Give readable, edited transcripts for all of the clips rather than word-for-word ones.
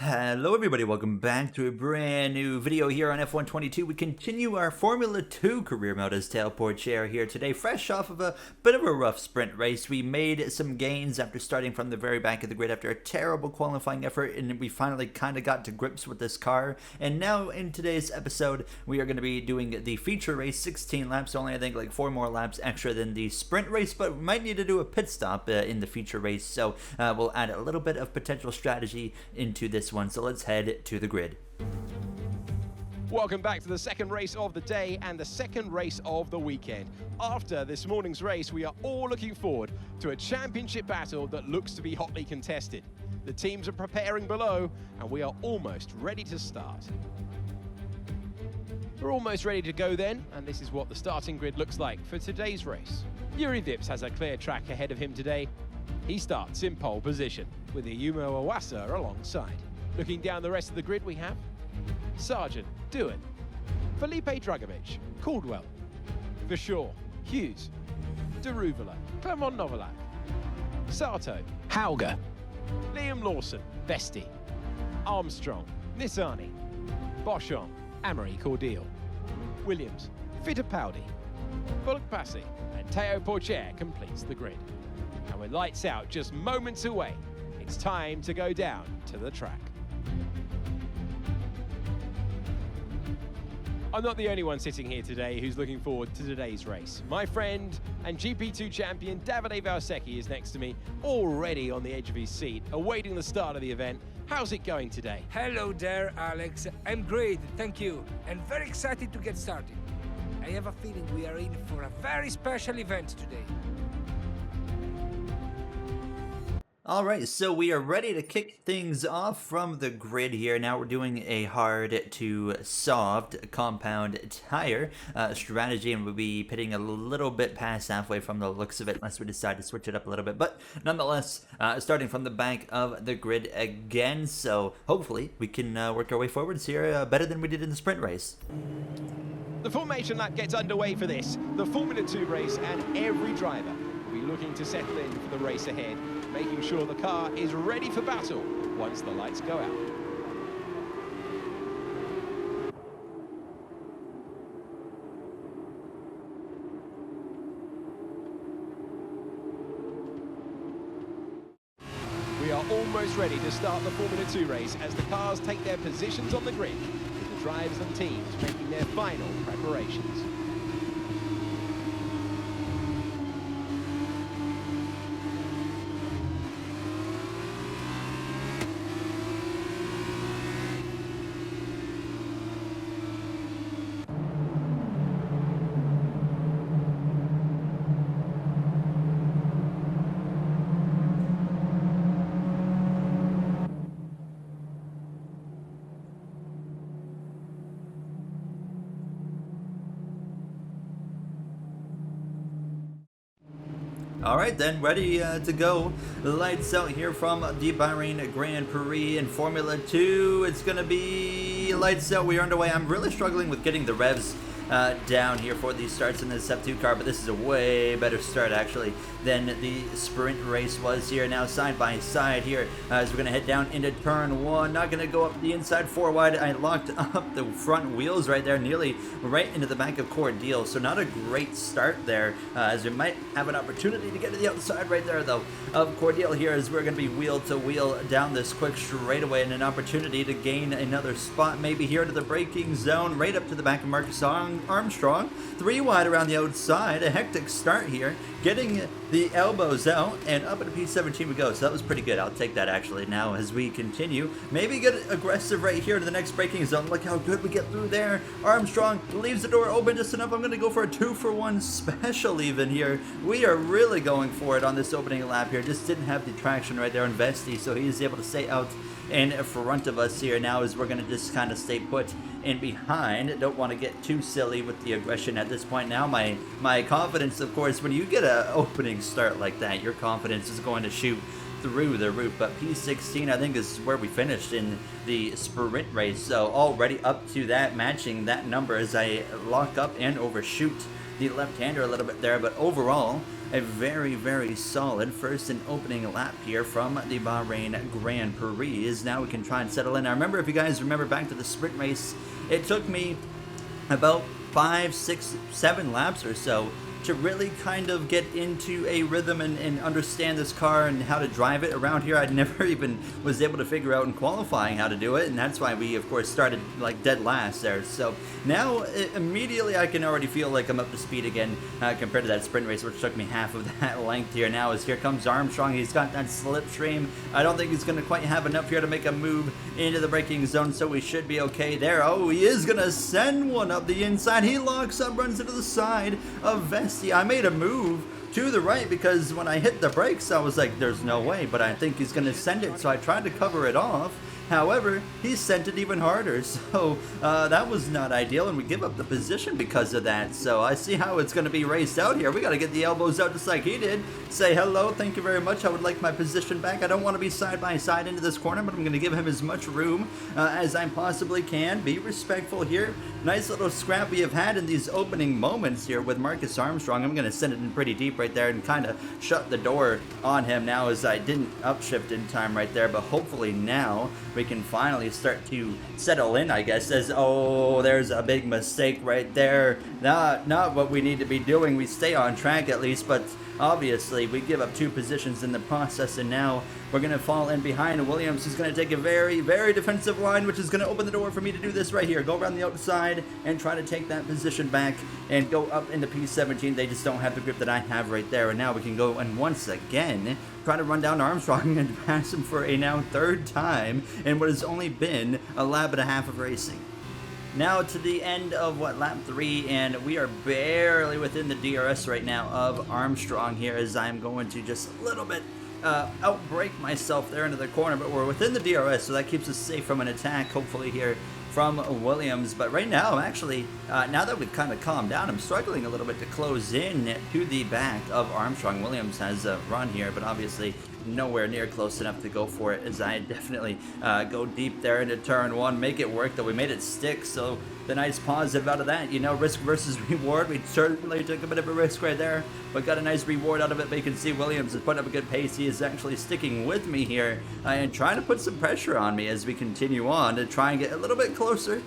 Hello everybody, welcome back to a brand new video here on F122. We continue our Formula 2 career mode as Tailport Chair here today, fresh off of a bit of a rough sprint race. We made some gains after starting from the very back of the grid after a terrible qualifying effort, and we finally kind of got to grips with this car. And now in today's episode, we are going to be doing the feature race, 16 laps, only I think like 4 more laps extra than the sprint race, but we might need to do a pit stop in the feature race, so we'll add a little bit of potential strategy into this one. So let's head to the grid. Welcome back to the second race of the day and the second race of the weekend. After this morning's race, we are all looking forward to a championship battle that looks to be hotly contested. The teams are preparing below and we are almost ready to start. We're almost ready to go then, and this is what the starting grid looks like for today's race. Yuri Vips has a clear track ahead of him today. He starts in pole position with Ayumu Iwasa alongside. Looking down the rest of the grid, we have Sargent, Dewan, Felipe Dragovic, Caldwell, Vishaw, Hughes, Deruvala, Clement Novalak, Sato, Hauger, Liam Lawson, Vesti, Armstrong, Nissani, Boschon, Amory Cordial, Williams, Fittipaldi, Volkpassi, and Teo Porcher completes the grid. And with lights out just moments away, it's time to go down to the track. I'm not the only one sitting here today who's looking forward to today's race. My friend and GP2 champion Davide Valsecchi is next to me, already on the edge of his seat, awaiting the start of the event. How's it going today? Hello there, Alex. I'm great, thank you, and very excited to get started. I have a feeling we are in for a very special event today. Alright, so we are ready to kick things off from the grid here. Now we're doing a hard to soft compound tire strategy, and we'll be pitting a little bit past halfway from the looks of it unless we decide to switch it up a little bit. But nonetheless, starting from the back of the grid again, so hopefully we can work our way forwards here better than we did in the sprint race. The formation lap gets underway for this, the Formula 2 race, and every driver will be looking to settle in for the race ahead, making sure the car is ready for battle once the lights go out. We are almost ready to start the Formula 2 race as the cars take their positions on the grid, with the drivers and teams making their final preparations. Alright then, ready to go. Lights out here from the Bahrain Grand Prix in Formula 2. It's going to be lights out. We are underway. I'm really struggling with getting the revs down here for these starts in this F2 car, but this is a way better start actually than the sprint race was here. Now side by side here as we're going to head down into turn one. Not going to go up the inside 4 wide. I locked up the front wheels right there, nearly right into the back of Cordial, so not a great start there as we might have an opportunity to get to the outside right there though of Cordial here as we're going to be wheel to wheel down this quick straightaway, and an opportunity to gain another spot maybe here to the braking zone right up to the back of Marcus Armstrong. 3 wide around the outside. A hectic start here, getting the elbows out, and up into P17 we go. So that was pretty good. I'll take that actually. Now as we continue, maybe get aggressive right here to the next braking zone. Look how good we get through there. Armstrong leaves the door open just enough. I'm going to go for a 2-for-1 special even here. We are really going for it on this opening lap here. Just didn't have the traction right there on Vesti, so he is able to stay out in front of us here now as we're going to just kind of stay put in behind. Don't want to get too silly with the aggression at this point. Now my confidence, of course, when you get an opening start like that, your confidence is going to shoot through the roof. But P16 I think is where we finished in the sprint race, so already up to that, matching that number as I lock up and overshoot the left-hander a little bit there. But overall a very, very solid first and opening lap here from the Bahrain Grand Prix. Now we can try and settle in. I remember, if you guys remember back to the sprint race, it took me about 5, 6, 7 laps or so to really kind of get into a rhythm and understand this car and how to drive it. Around here, I never even was able to figure out in qualifying how to do it, and that's why we, of course, started like dead last there. So now, immediately, I can already feel like I'm up to speed again compared to that sprint race, which took me half of that length here. Now, as here comes Armstrong, he's got that slipstream. I don't think he's going to quite have enough here to make a move into the braking zone, so we should be okay there. Oh, he is going to send one up the inside. He locks up, runs into the side of Vesti. I made a move to the right because when I hit the brakes, I was like, there's no way, but I think he's going to send it, so I tried to cover it off. However, he sent it even harder, so that was not ideal, and we give up the position because of that. So I see how it's going to be raced out here. We got to get the elbows out just like he did. Say hello, thank you very much. I would like my position back. I don't want to be side by side into this corner, but I'm going to give him as much room as I possibly can. Be respectful here. Nice little scrap we have had in these opening moments here with Marcus Armstrong. I'm going to send it in pretty deep right there and kind of shut the door on him now, as I didn't upshift in time right there, but hopefully now we can finally start to settle in, I guess. As oh, there's a big mistake right there. Not what we need to be doing. We stay on track at least, but obviously we give up 2 positions in the process, and now we're going to fall in behind. Williams is going to take a very, very defensive line, which is going to open the door for me to do this right here. Go around the outside and try to take that position back and go up into P17. They just don't have the grip that I have right there. And now we can go and once again try to run down Armstrong and pass him for a now 3rd time in what has only been a lap and a half of racing. Now to the end of, lap 3, and we are barely within the DRS right now of Armstrong here, as I'm going to just a little bit outbrake myself there into the corner, but we're within the DRS, so that keeps us safe from an attack, hopefully, here from Williams. But right now, I'm actually, now that we've kind of calmed down, I'm struggling a little bit to close in to the back of Armstrong. Williams has a run here, but obviously nowhere near close enough to go for it, as I definitely go deep there into turn 1, make it work, though we made it stick. So the nice positive out of that, you know, risk versus reward. We certainly took a bit of a risk right there, but got a nice reward out of it. But you can see Williams is putting up a good pace. He is actually sticking with me here and trying to put some pressure on me as we continue on to try and get a little bit closer.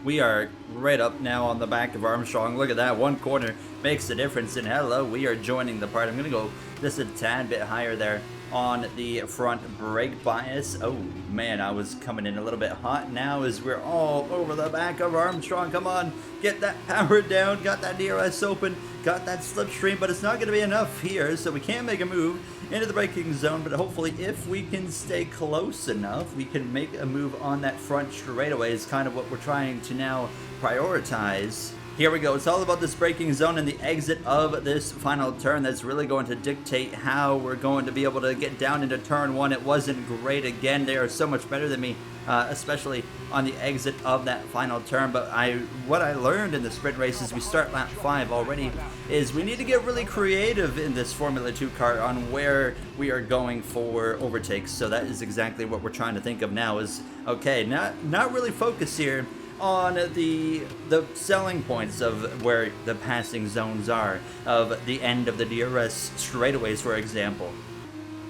We are right up now on the back of Armstrong. Look at that, 1 corner makes a difference. And hello, we are joining the part. I'm going to go just a tad bit higher there on the front brake bias. Oh man, I was coming in a little bit hot now as we're all over the back of Armstrong. Come on, get that power down, got that DRS open, got that slipstream, but it's not going to be enough here, so we can't make a move into the braking zone. But hopefully, if we can stay close enough, we can make a move on that front straightaway is kind of what we're trying to now prioritize. Here we go. It's all about this braking zone and the exit of this final turn that's really going to dictate how we're going to be able to get down into turn 1. It wasn't great again. They are so much better than me, especially on the exit of that final turn. But what I learned in the sprint races, we start lap 5 already, is we need to get really creative in this Formula 2 car on where we are going for overtakes. So that is exactly what we're trying to think of now is, okay, not really focus here on the selling points of where the passing zones are, of the end of the DRS straightaways, for example.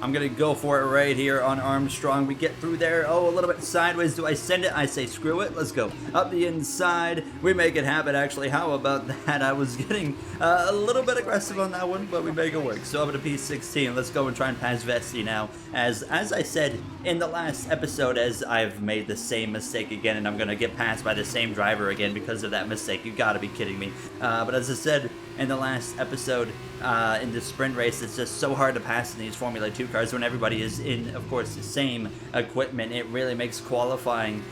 I'm going to go for it right here on Armstrong. We get through there. Oh, a little bit sideways. Do I send it? I say screw it. Let's go. Up the inside. We make it happen, actually. How about that? I was getting a little bit aggressive on that one, but we make it work. So over to P16. Let's go and try and pass Vesti now. As I said in the last episode, as I've made the same mistake again, and I'm going to get passed by the same driver again because of that mistake. You got to be kidding me. But as I said in the last episode, in the sprint race, it's just so hard to pass in these Formula 2 cars when everybody is in, of course, the same equipment. It really makes qualifying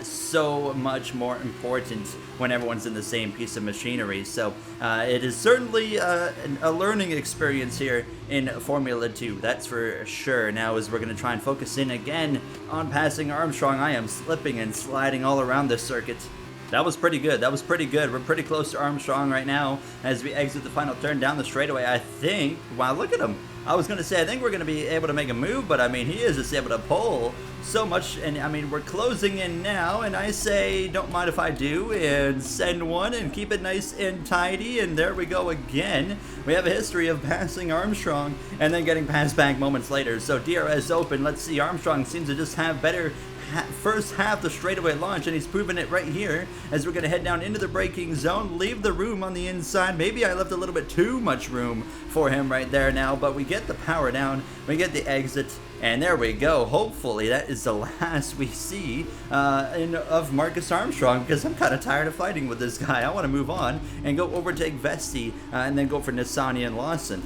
so much more important when everyone's in the same piece of machinery. So it is certainly a learning experience here in Formula 2, that's for sure. Now as we're going to try and focus in again on passing Armstrong, I am slipping and sliding all around this circuit. That was pretty good. That was pretty good. We're pretty close to Armstrong right now as we exit the final turn down the straightaway. I think, wow, look at him. I was going to say, I think we're going to be able to make a move, but I mean, he is just able to pull so much, and I mean, we're closing in now, and I say, don't mind if I do, and send one, and keep it nice and tidy, and there we go again. We have a history of passing Armstrong, and then getting passed back moments later, so DRS open. Let's see, Armstrong seems to just have better first half the straightaway launch, and he's proven it right here as we're going to head down into the braking zone, leave the room on the inside. Maybe I left a little bit too much room for him right there now, but we get the power down, we get the exit, and there we go. Hopefully that is the last we see of Marcus Armstrong, because I'm kind of tired of fighting with this guy. I want to move on and go overtake Vesti and then go for Nissany and Lawson.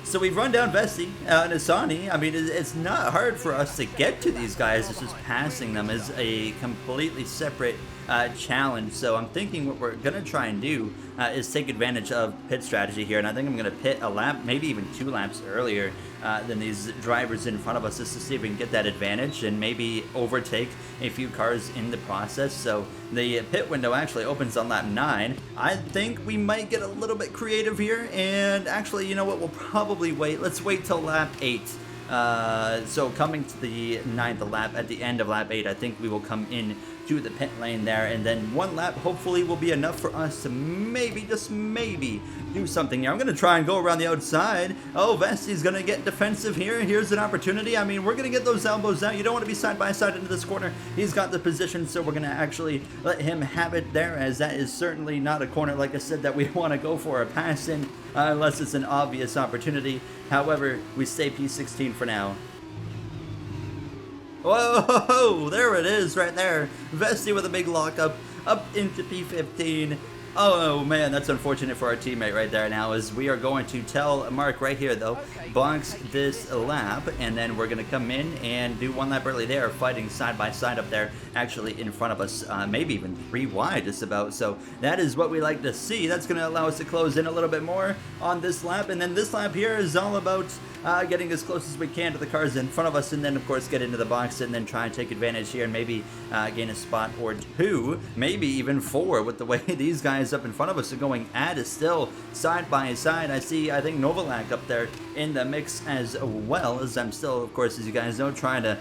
So we've run down Vesti, Nissany. I mean, it's not hard for us to get to these guys. It's just passing them is a completely separate challenge. So I'm thinking what we're going to try and do is take advantage of pit strategy here. And I think I'm going to pit a lap, maybe even 2 laps earlier than these drivers in front of us, just to see if we can get that advantage and maybe overtake a few cars in the process. So the pit window actually opens on lap 9. I think we might get a little bit creative here, and actually, you know what, we'll probably wait. Let's wait till lap 8. So coming to the 9th lap, at the end of lap 8, I think we will come in to the pit lane there, and then 1 lap hopefully will be enough for us to maybe, just maybe, do something here. I'm going to try and go around the outside. Oh, Vesti's going to get defensive here. Here's an opportunity. I mean, we're going to get those elbows out. You don't want to be side by side into this corner. He's got the position, so we're going to actually let him have it there, as that is certainly not a corner, like I said, that we want to go for a pass in unless it's an obvious opportunity. However, we stay P16 for now. Whoa, there it is right there. Vesti with a big lockup up into P15. Oh man, that's unfortunate for our teammate right there now, as we are going to tell Mark right here though, box this lap, and then we're going to come in and do 1 lap early there, fighting side by side up there, actually in front of us, maybe even 3 wide just about. So that is what we like to see. That's going to allow us to close in a little bit more on this lap, and then this lap here is all about getting as close as we can to the cars in front of us, and then of course get into the box and then try and take advantage here and maybe gain a spot or 2, maybe even 4, with the way these guys up in front of us are going at is still side by side. I think Novalak up there in the mix as well, as I'm still, of course, as you guys know, trying to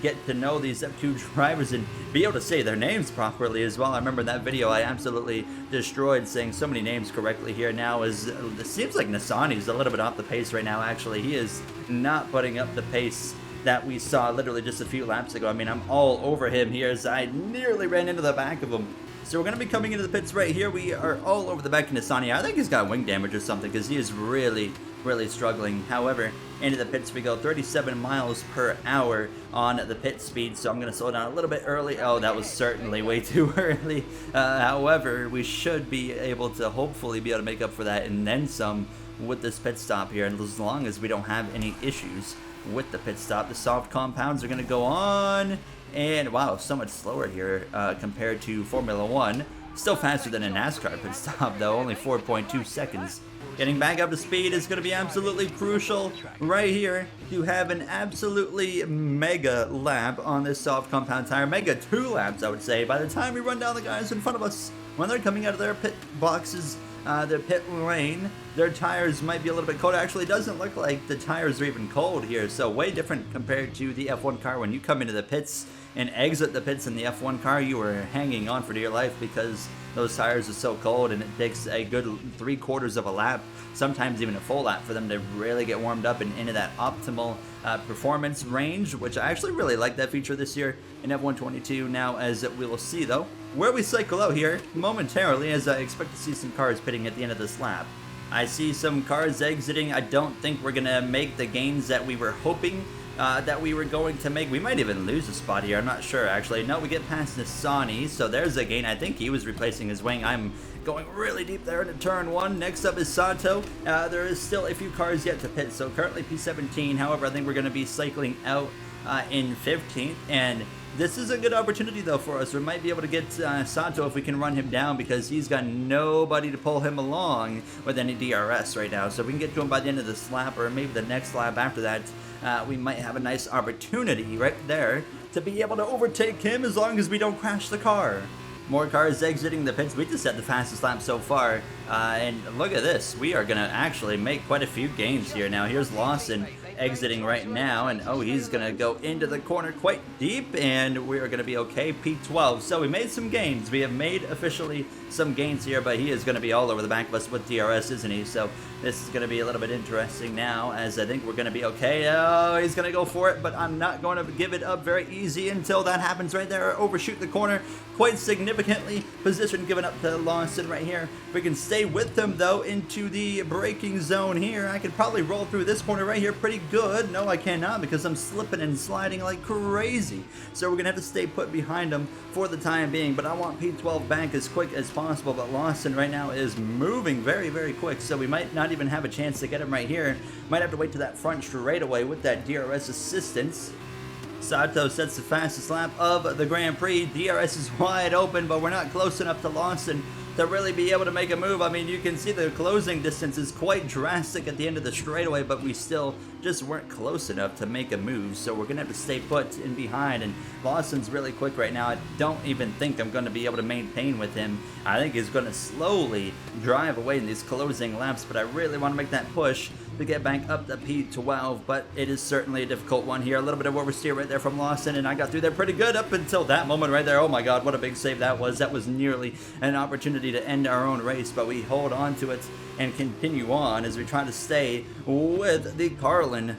get to know these F2 drivers and be able to say their names properly as well. I remember that video I absolutely destroyed saying so many names correctly here. Now is it seems like Nissany's a little bit off the pace right now. Actually, he is not putting up the pace that we saw literally just a few laps ago. I mean, I'm all over him here as I nearly ran into the back of him. So we're going to be coming into the pits right here. We are all over the back of Nissany. I think he's got wing damage or something, because he is really struggling. However, into the pits we go, 37 miles per hour on the pit speed, so I'm going to slow down a little bit early. Oh, that was certainly way too early. However, we should be able to hopefully be able to make up for that and then some with this pit stop here, and as long as we don't have any issues with the pit stop. The soft compounds are going to go on, and wow, so much slower here compared to Formula 1. Still faster than a NASCAR pit stop though, only 4.2 seconds. Getting back up to speed is going to be absolutely crucial right here to have an absolutely mega lap on this soft compound tire. Mega 2 laps, I would say, by the time we run down the guys in front of us. When they're coming out of their pit boxes, their pit lane, their tires might be a little bit cold. Actually, it doesn't look like the tires are even cold here, so way different compared to the F1 car. When you come into the pits and exit the pits in the F1 car, you are hanging on for dear life because those tires are so cold, and it takes a good 3/4 of a lap, sometimes even a full lap, for them to really get warmed up and into that optimal performance range, which I actually really like that feature this year in F122. Now, as we will see though, where we cycle out here momentarily, as I expect to see some cars pitting at the end of this lap. I see some cars exiting. I don't think we're gonna make the gains that we were hoping that we were going to make. We might even lose a spot here, I'm not sure actually. No, we get past Nissany, so there's a gain. I think he was replacing his wing. I'm going really deep there into turn 1. Next up is Sato. There is still a few cars yet to pit, so currently P17. However, I think we're going to be cycling out in 15th, and this is a good opportunity though for us. We might be able to get Sato if we can run him down, because he's got nobody to pull him along with any DRS right now. So if we can get to him by the end of this lap, or maybe the next lap after that, we might have a nice opportunity right there to be able to overtake him, as long as we don't crash the car. more cars exiting the pits. We just had the fastest lap so far, and look at this. We are gonna actually make quite a few gains here. Now here's Lawson exiting right now, and oh, he's gonna go into the corner quite deep, and we are gonna be okay. P12. So we made some gains. We have made officially some gains here, but he is gonna be all over the back of us with DRS, isn't he? So this is gonna be a little bit interesting now, as I think we're gonna be okay. Oh, he's gonna go for it, but I'm not going to give it up very easy until that happens right there. Overshoot the corner quite significantly. Position given up to Lawson right here. We can stay with them though into the braking zone here. I could probably roll through this corner right here pretty good. No, I cannot, because I'm slipping and sliding like crazy. So we're gonna have to stay put behind them for the time being, but I want P12 back as quick as possible. But Lawson right now is moving very, very quick, so we might not even have a chance to get him right here. Might have to wait to that front straightaway with that DRS assistance. Sato sets the fastest lap of the Grand Prix. DRS is wide open, but we're not close enough to Lawson to really be able to make a move. I mean, you can see the closing distance is quite drastic at the end of the straightaway, but we still just weren't close enough to make a move. So we're gonna have to stay put in behind, and Lawson's really quick right now. I don't even think I'm gonna be able to maintain with him. I think he's gonna slowly drive away in these closing laps, but I really want to make that push to get back up to P12, but it is certainly a difficult one here. A little bit of oversteer right there from Lawson, and I got through there pretty good up until that moment right there. Oh my god, what a big save that was. That was nearly an opportunity to end our own race, but we hold on to it and continue on as we try to stay with the Carlin.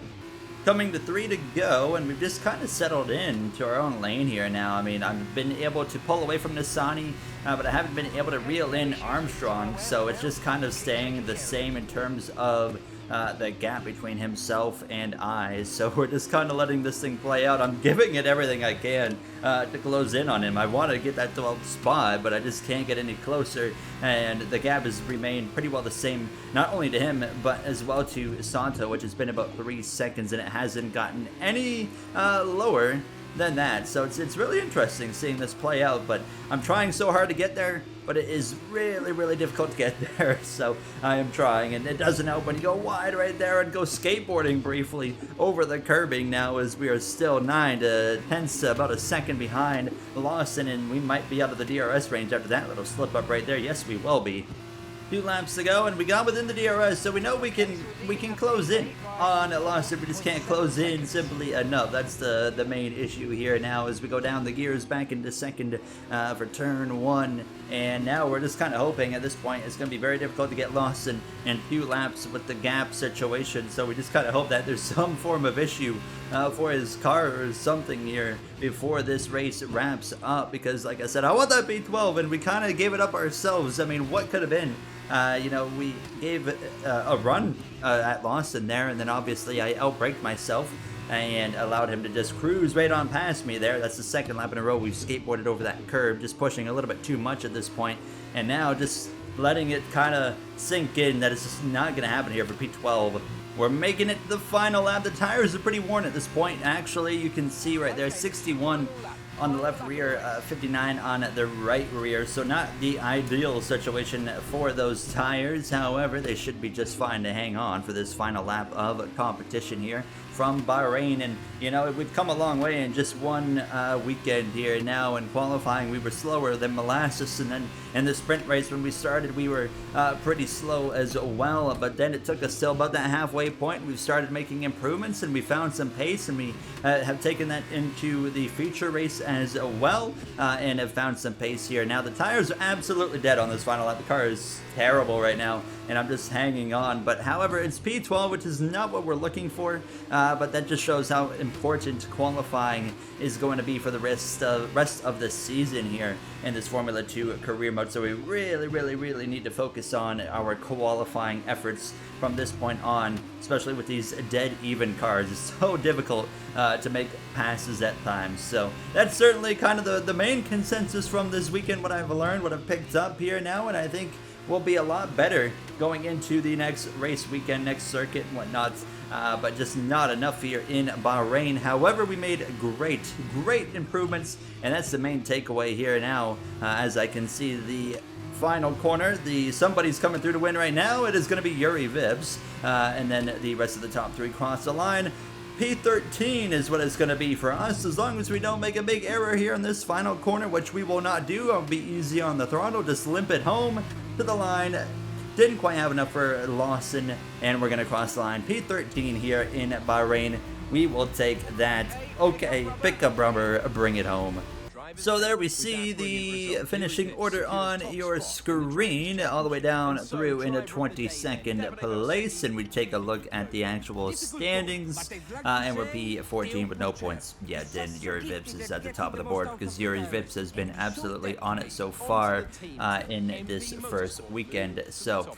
Coming to 3 to go, and we've just kind of settled in to our own lane here now. I mean, I've been able to pull away from Nissany, but I haven't been able to reel in Armstrong, so it's just kind of staying the same in terms of the gap between himself and I. So we're just kind of letting this thing play out. I'm giving it everything I can to close in on him. I want to get that 12th spot, but I just can't get any closer, and the gap has remained pretty well the same, not only to him, but as well to Santo, which has been about 3 seconds, and it hasn't gotten any lower than that. So it's really interesting seeing this play out, but I'm trying so hard to get there, but it is really, really difficult to get there. So I am trying, and it doesn't help when you go wide right there and go skateboarding briefly over the curbing now, as we are still 9 to 10ths, about a second behind Lawson, and we might be out of the DRS range after that little slip up right there. Yes, we will be. 2 laps to go, and we got within the DRS, so we know we can close in on Lawson. We just can't close in simply enough. That's the main issue here now, as we go down the gears back into second for turn 1, and now we're just kind of hoping at this point it's going to be very difficult to get Lawson in 2 laps with the gap situation. So we just kind of hope that there's some form of issue for his car or something here before this race wraps up, because like I said, I want that B12, and we kind of gave it up ourselves. I mean, what could have been? You know, we gave a run at Lawson there, and then obviously I outbraked myself and allowed him to just cruise right on past me there. That's the 2nd lap in a row we've skateboarded over that curb, just pushing a little bit too much at this point, and now just letting it kind of sink in that it's just not going to happen here for P12. We're making it to the final lap. The tires are pretty worn at this point. Actually, you can see right there, 61 on the left rear, 59 on the right rear, so not the ideal situation for those tires. However, they should be just fine to hang on for this final lap of competition here from Bahrain. And you know, we've come a long way in just one weekend here. Now in qualifying we were slower than molasses, and then in the sprint race when we started we were pretty slow as well, but then it took us till about that halfway point. We've started making improvements, and we found some pace, and we have taken that into the feature race as well, and have found some pace here. Now the tires are absolutely dead on this final lap. The car is terrible right now, and I'm just hanging on. But however, it's P12, which is not what we're looking for, but that just shows how important qualifying is going to be for the rest of the season here in this Formula 2 career mode. So we really need to focus on our qualifying efforts from this point on, especially with these dead even cars. It's so difficult to make passes at times. So that's certainly kind of the main consensus from this weekend, what I've learned, what I've picked up here now, and I think we'll be a lot better going into the next race weekend, next circuit and whatnot, but just not enough here in Bahrain. However, we made great improvements, and that's the main takeaway here now. As I can see the final corner, somebody's coming through to win right now. It is going to be Yuri Vips, and then the rest of the top 3 cross the line. P13 is what it's going to be for us, as long as we don't make a big error here in this final corner, which we will not do. I'll be easy on the throttle, just limp it home to the line. Didn't quite have enough for Lawson, and we're going to cross the line. P13 here in Bahrain. We will take that. Okay, pick up rubber, bring it home. So there we see the finishing order on your screen, all the way down through into 22nd place, and we take a look at the actual standings, and we're P14 with no points. Yeah, then Yuri Vips is at the top of the board, because Yuri Vips has been absolutely on it so far in this first weekend. So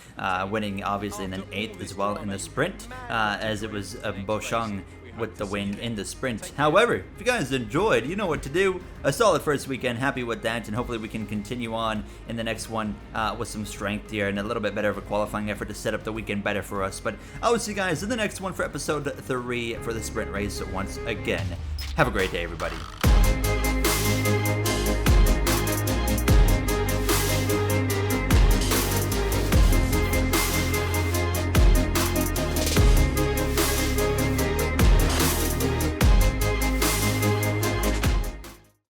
winning obviously, and then 8th as well in the sprint, as it was Boshang with the win in the sprint. However, if you guys enjoyed, you know what to do. A solid first weekend, happy with that, and hopefully we can continue on in the next one with some strength here and a little bit better of a qualifying effort to set up the weekend better for us. But I will see you guys in the next one for episode 3 for the sprint race once again. Have a great day, everybody.